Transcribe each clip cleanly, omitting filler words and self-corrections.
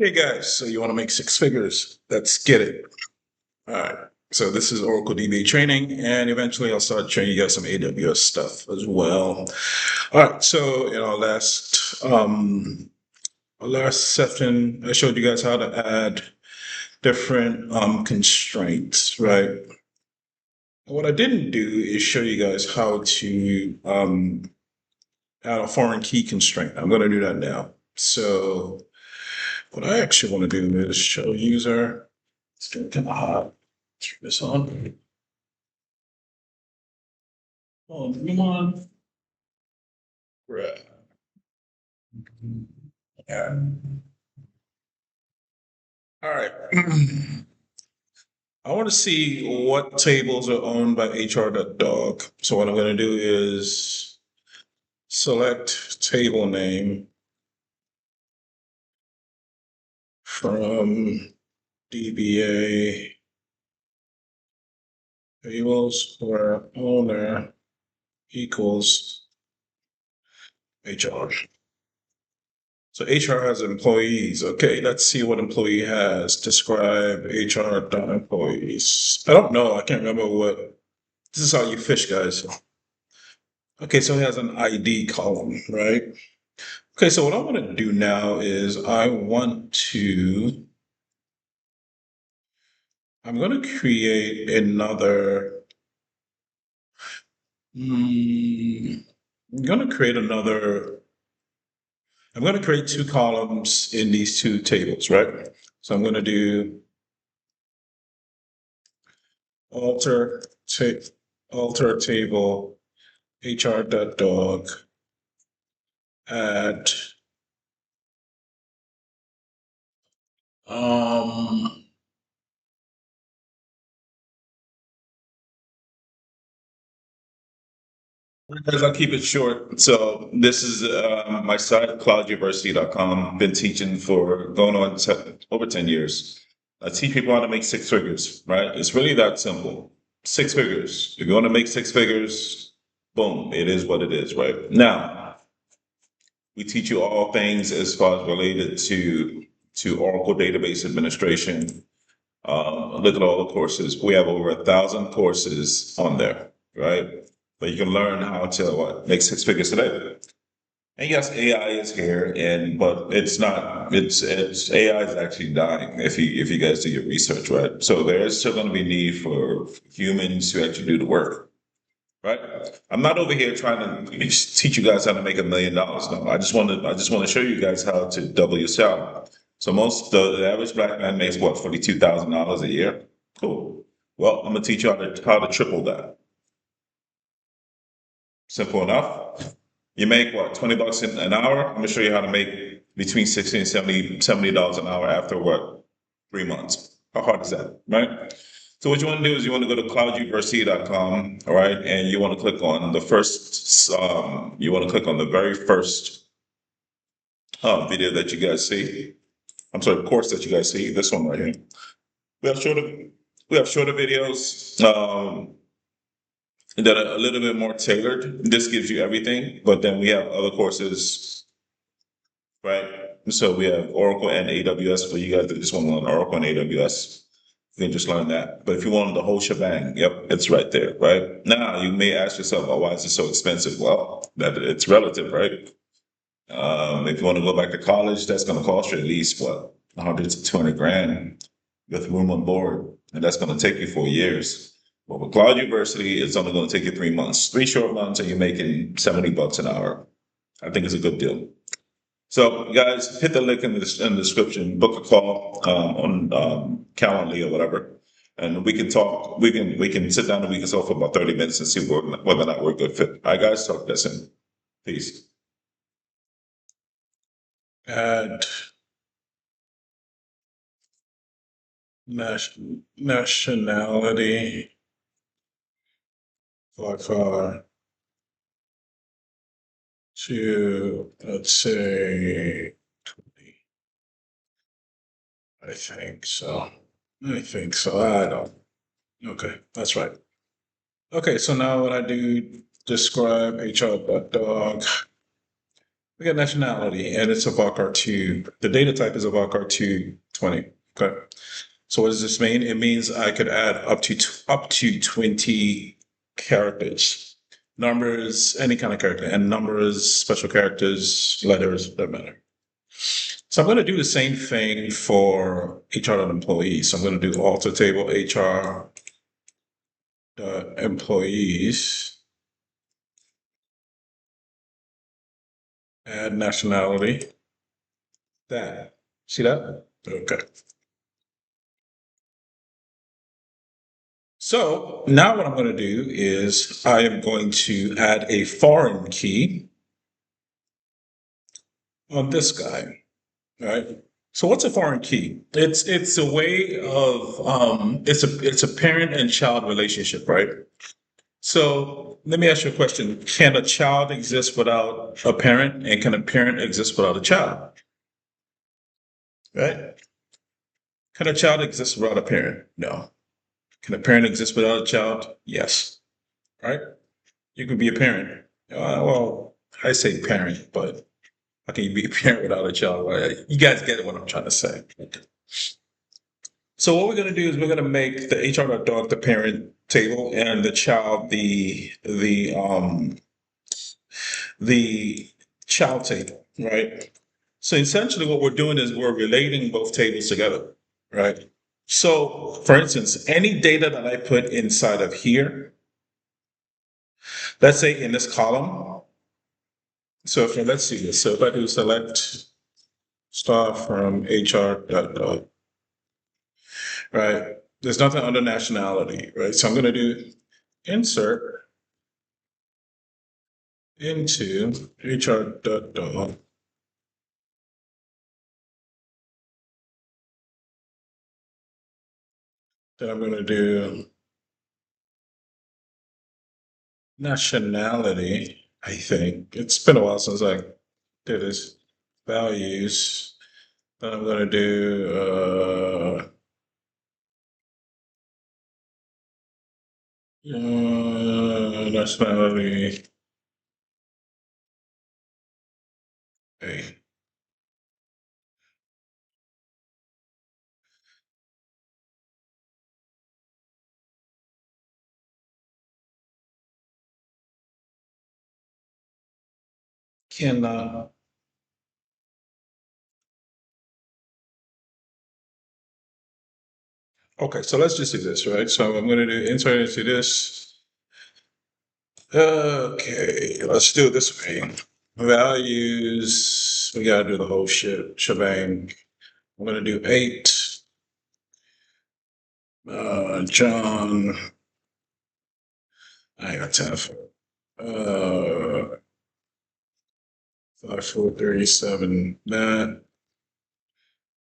Hey guys, so you want to make six figures? Let's get it. All right. So this is Oracle DB training, and eventually I'll start training you guys some AWS stuff as well. All right. So in our last session, I showed you guys how to add different constraints, right? What I didn't do is show you guys how to add a foreign key constraint. I'm going to do that now. So what I actually want to do is show user. It's kind of hot. Turn this on. Oh, come on. Right. Yeah. All right. I want to see what tables are owned by HR.dog. So what I'm going to do is select table name from DBA tables where owner equals HR. So HR has employees. Okay, let's see what employee has. Describe HR.employees. I don't know. I can't remember what. This is how you fish, guys. Okay, so it has an ID column, right? Okay, so what I want to do now is I'm going to create another, mm, I'm going to create two columns in these two tables, right? So I'm going to do alter, ta- alter table HR.dog at, um, Because I'll keep it short. So this is my site, clouduniversity.com. Been teaching for going on over 10 years. I teach people how to make six figures, right? It's really that simple. Six figures. If you want to make six figures, boom, it is what it is, right? Now, we teach you all things as far as related to Oracle database administration. Look at all the courses. We have over 1,000 courses on there, right? But you can learn how to make six figures today. And yes, AI is here, but it's not. It's AI is actually dying if you guys do your research, right? So there is still going to be need for humans to actually do the work, right? I'm not over here trying to teach you guys how to make $1 million. No, I just want to show you guys how to double your salary. So the average black man makes what, $42,000 a year. Cool. Well, I'm gonna teach you how to triple that. Simple enough. You make what, 20 bucks an hour? I'm gonna show you how to make between 60 and $70 an hour after what, 3 months. How hard is that, right? So what you want to do is you want to go to clouduniversity.com, all right, and you want to click on you want to click on the very first video that you guys see. I'm sorry, course that you guys see. This one right here. We have shorter, we have shorter videos that are a little bit more tailored. This gives you everything, but then we have other courses, right? So we have Oracle and AWS for you guys that just want to learn Oracle and AWS. You can just learn that. But if you want the whole shebang, yep, it's right there, right? Now you may ask yourself, well, why is it so expensive? Well, that it's relative, right? If you want to go back to college, that's going to cost you at least what, 100 to 200 grand with room on board, and that's going to take you 4 years. But with Cloud University, it's only going to take you 3 months, 3 short months, and you're making 70 bucks an hour. I think it's a good deal. So, guys, hit the link in the description. Book a call on Calendly or whatever, and we can talk. We can sit down and we can talk for about 30 minutes and see whether or not we're a good fit. All right, guys, talk to you soon. Peace. Add nationality for to, let's say, 20. I think so. I don't. Okay, that's right. Okay, so now what I do, describe HR.dog. We got nationality, and it's a VARCR2. The data type is a VARCR2 20. Okay. So what does this mean? It means I could add up to 20 characters, numbers, any kind of character, and numbers, special characters, letters, doesn't matter. So I'm going to do the same thing for HR.employees. So I'm going to do alter table HR.employees, add nationality. That. See that? Okay. So now what I'm going to do is I am going to add a foreign key on this guy, right? So what's a foreign key? It's a way of it's a parent and child relationship, right? So let me ask you a question. Can a child exist without a parent, and can a parent exist without a child? Right? Can a child exist without a parent? No. Can a parent exist without a child? Yes. Right? You could be a parent. Well, I say parent, but how can you be a parent without a child? Right? You guys get what I'm trying to say. So what we're going to do is we're going to make the HR.dog the parent table and the child the child table, right? So essentially what we're doing is we're relating both tables together, right? So for instance, any data that I put inside of here, let's say in this column. So let's see this. So if I do select star from HR.dog, right? There's nothing under nationality, right? So I'm going to do insert into HR.dog. Then I'm going to do nationality, I think. It's been a while since I did this. Values. Then I'm going to do nationality. Hey. Can okay, so let's just do this, right? So I'm going to do insert into this. Okay, let's do it this way. Values, we gotta do the whole shebang. I'm gonna do 8. John, I got 10. 5437, that.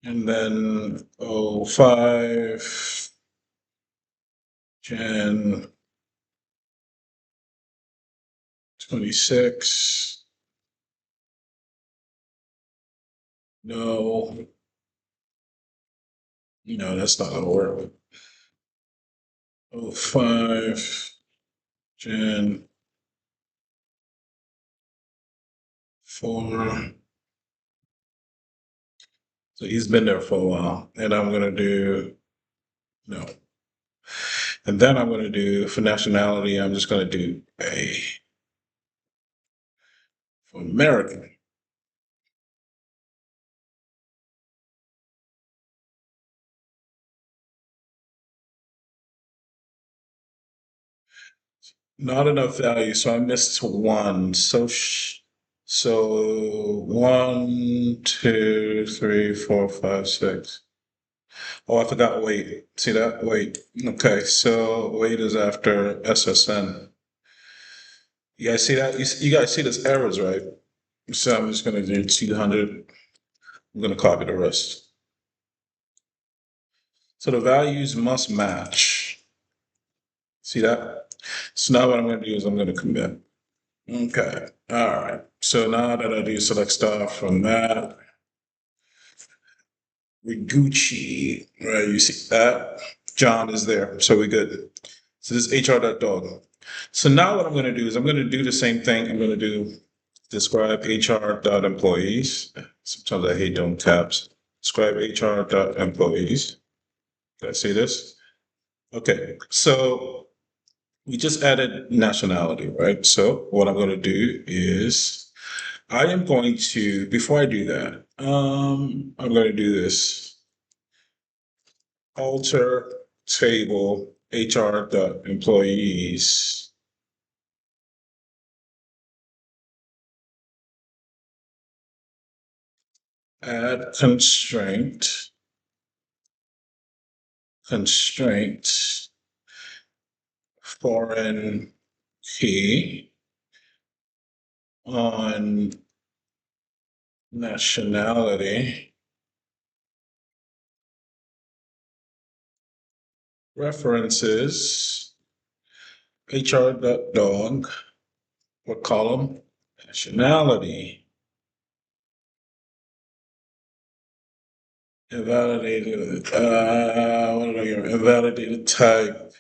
And then 05, Jan 26. No, that's not gonna work. 05, Jan 4. So he's been there for a while. And I'm gonna do no. And then I'm going to do, for nationality, I'm just going to do A. For American. Not enough value, so I missed 1. So 1, 2, 3, 4, 5, 6. Oh, I forgot weight. See that? Weight. Okay, so weight is after SSN. You guys see that? You guys see this errors, right? So I'm just going to do 200. I'm going to copy the rest. So the values must match. See that? So now what I'm going to do is I'm going to commit. Okay. All right. So now that I do select star from that, we Gucci, right? You see that? John is there. So we're good. So this is HR.dog. So now what I'm going to do is I'm going to do the same thing. I'm going to do describe HR.employees. Sometimes I hate doing tabs. Describe HR.employees. Did I see this? Okay, so we just added nationality, right? So what I'm going to do is I am going to, before I do that, I'm going to do this. Alter table HR.employees. Add constraint foreign key on nationality references HR.dog, what column? Nationality. Invalidated, what did I get? Invalidated type.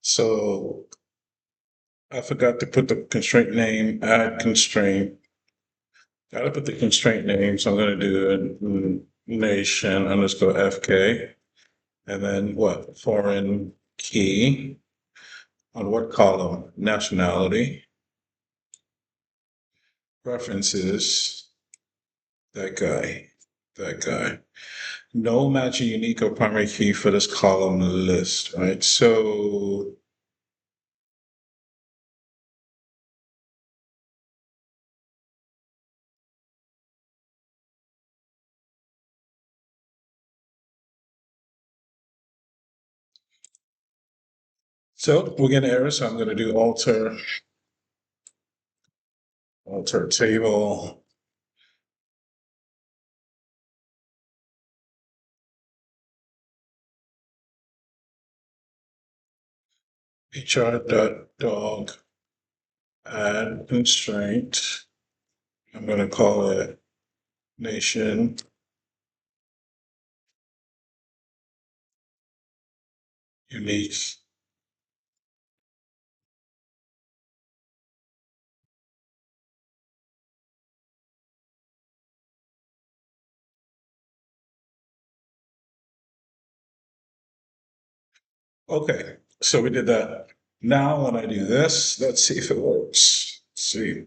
So I forgot to put the constraint name, add constraint. Gotta put the constraint name, so I'm gonna do a nation underscore FK. And then what? Foreign key. On what column? Nationality. References. That guy. No matching unique or primary key for this column list, right? So we're getting error, so I'm gonna do alter table. HR.dog add constraint. I'm gonna call it nation unique. Okay, so we did that. Now when I do this, let's see if it works. Let's see.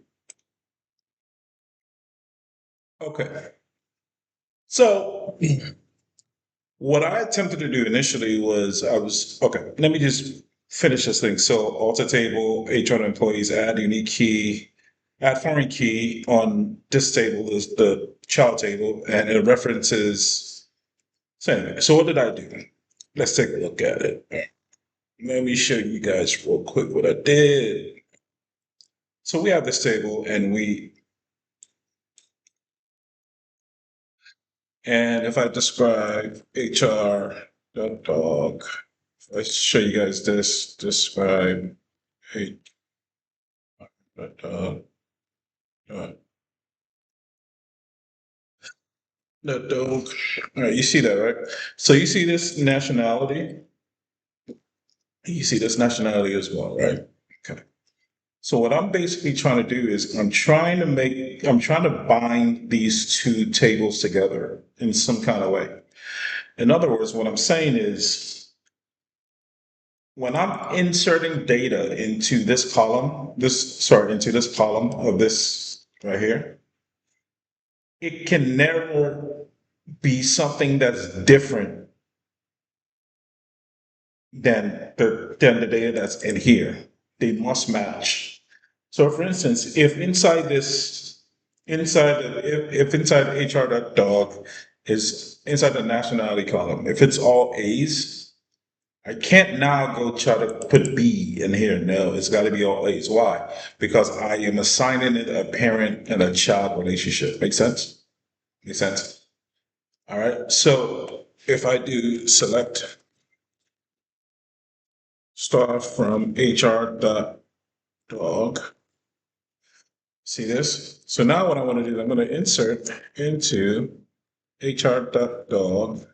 Okay. So what I attempted to do initially was okay, let me just finish this thing. So alter table, HR employees, add unique key, add foreign key on this table is the child table, and it references. So anyway, so what did I do? Let's take a look at it. Let me show you guys real quick what I did. So we have this table and if I describe HR.dog, let's show you guys this, describe HR.dog. The dog. All right, you see that, right? So you see this nationality. You see this nationality as well, right? Okay. So what I'm basically trying to do is I'm trying to bind these two tables together in some kind of way. In other words, what I'm saying is when I'm inserting data into this column, into this column of this right here, it can never be something that's different than the data that's in here. They must match. So for instance, if inside inside HR.dog is inside the nationality column, if it's all A's, I can't now go try to put B in here. No, it's got to be all A's. Why? Because I am assigning it a parent and a child relationship. Make sense? Make sense? All right. So if I do select star from HR.dog, see this? So now what I want to do, I'm going to insert into HR.dog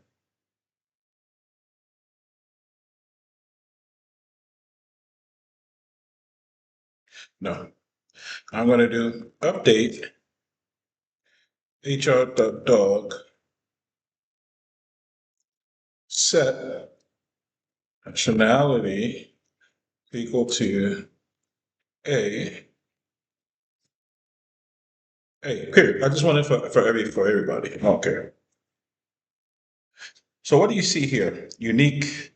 No. I'm going to do update hr.dog set nationality equal to a period. I just want it for everybody. Okay. So what do you see here? Unique.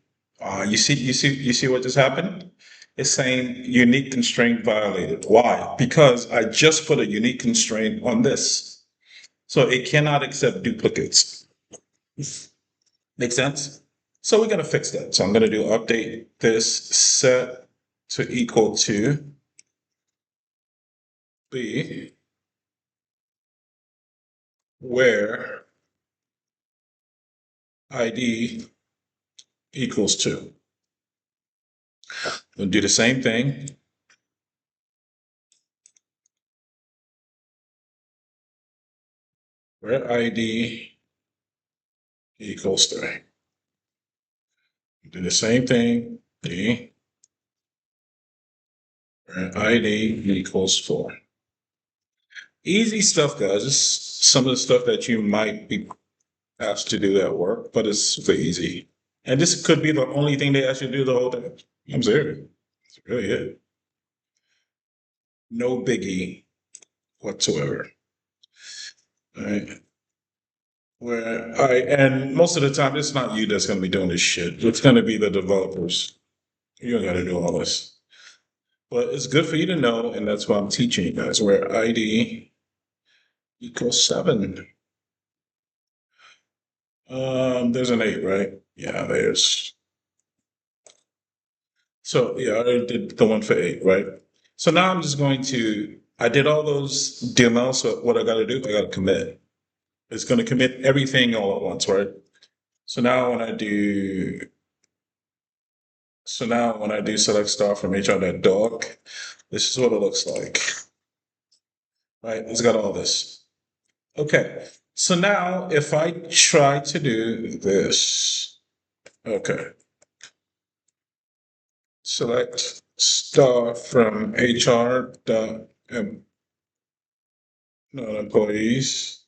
You see what just happened? It's saying unique constraint violated. Why? Because I just put a unique constraint on this. So it cannot accept duplicates. Make sense? So we're going to fix that. So I'm going to do update this set to equal to B, where ID equals 2. We'll do the same thing. Where ID equals 3. Do the same thing. D, where ID equals 4. Easy stuff, guys. It's some of the stuff that you might be asked to do at work, but it's super easy. And this could be the only thing they ask you to do the whole day. I'm serious. It's really it. No biggie whatsoever. All right. And most of the time, it's not you that's going to be doing this shit. It's going to be the developers. You don't got to do all this. But it's good for you to know, and that's why I'm teaching you guys, where ID equals 7. There's an 8, right? Yeah, there's. So yeah, I already did the one for 8, right? So now I'm just going to, I did all those DML, so what I got to do, I got to commit. It's going to commit everything all at once, right? So now when I do select star from hr.doc, this is what it looks like. Right? It's got all this. Okay. So now if I try to do this, okay. Select star from employees.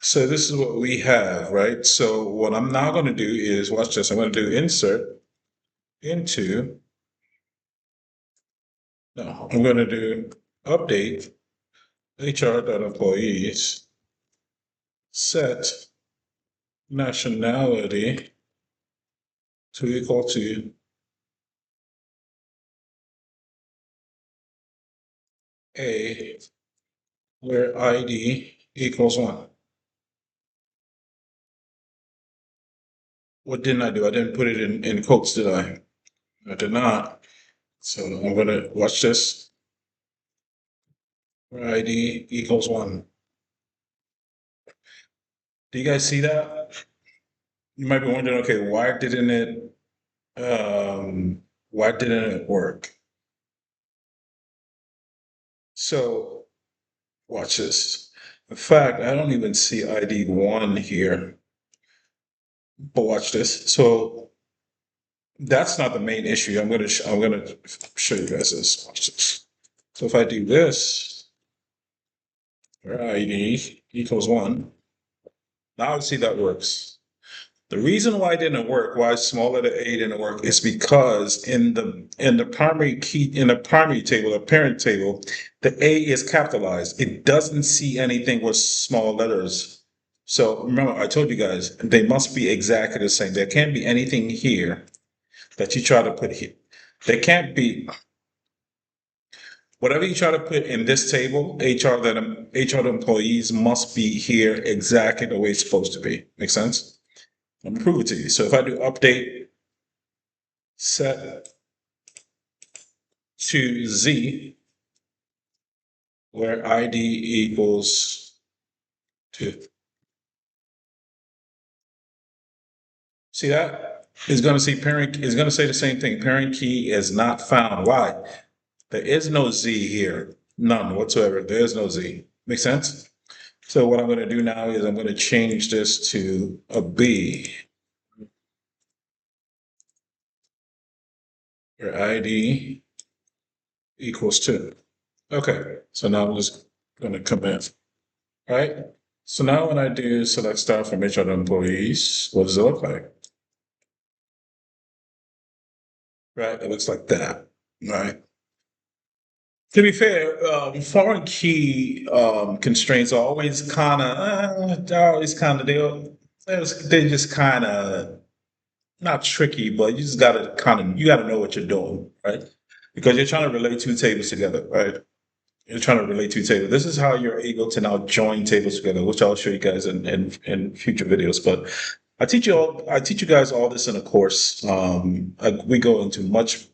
So this is what we have, right? So what I'm now going to do is, watch this. I'm going to do insert into, no, I'm going to do update hr.employees set nationality to equal to A, where ID equals 1. What didn't I do? I didn't put it in quotes, did I? I did not. So I'm going to watch this. Where ID equals 1. Do you guys see that? You might be wondering, okay, why didn't it work? So watch this. In fact, I don't even see ID 1 here. But watch this. So that's not the main issue. I'm gonna show you guys this. Watch this. So if I do this, where ID equals 1, now I see that works. The reason why it didn't work, why small letter A didn't work, is because in the primary key, in the primary table, the parent table, the A is capitalized. It doesn't see anything with small letters. So remember, I told you guys, they must be exactly the same. There can't be anything here that you try to put here. There can't be, whatever you try to put in this table, HR employees must be here exactly the way it's supposed to be. Make sense? Let me prove it to you. So if I do update set to Z, where ID equals 2. See that? It's going to see parent, it's going to say the same thing. Parent key is not found. Why? There is no Z here. None whatsoever. There is no Z. Make sense? So what I'm going to do now is I'm going to change this to a B. your ID equals 2. Okay, so now I'm just going to come in. All right, so now when I do select staff from HR employees, what does it look like? Right, it looks like that. Right. To be fair, foreign key constraints are always they're just kind of not tricky, but you just gotta know what you're doing, right? Because you're trying to relate two tables together, right? You're trying to relate two tables. This is how you're able to now join tables together, which I'll show you guys in future videos. But I teach you guys all this in a course. We go into much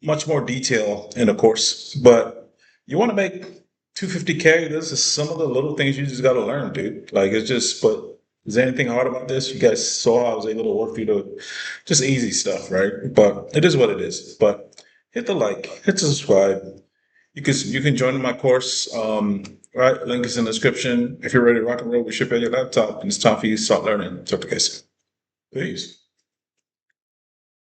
much more detail in a course. But you want to make 250K, this is some of the little things you just got to learn, dude. Like it's just, but is there anything hard about this? You guys saw I was able to work through the just easy stuff, right? But it is what it is. But hit the like, hit the subscribe. You can join my course. Right, link is in the description. If you're ready to rock and roll, we ship out your laptop, and it's time for you to start learning. Talk to you guys. Peace.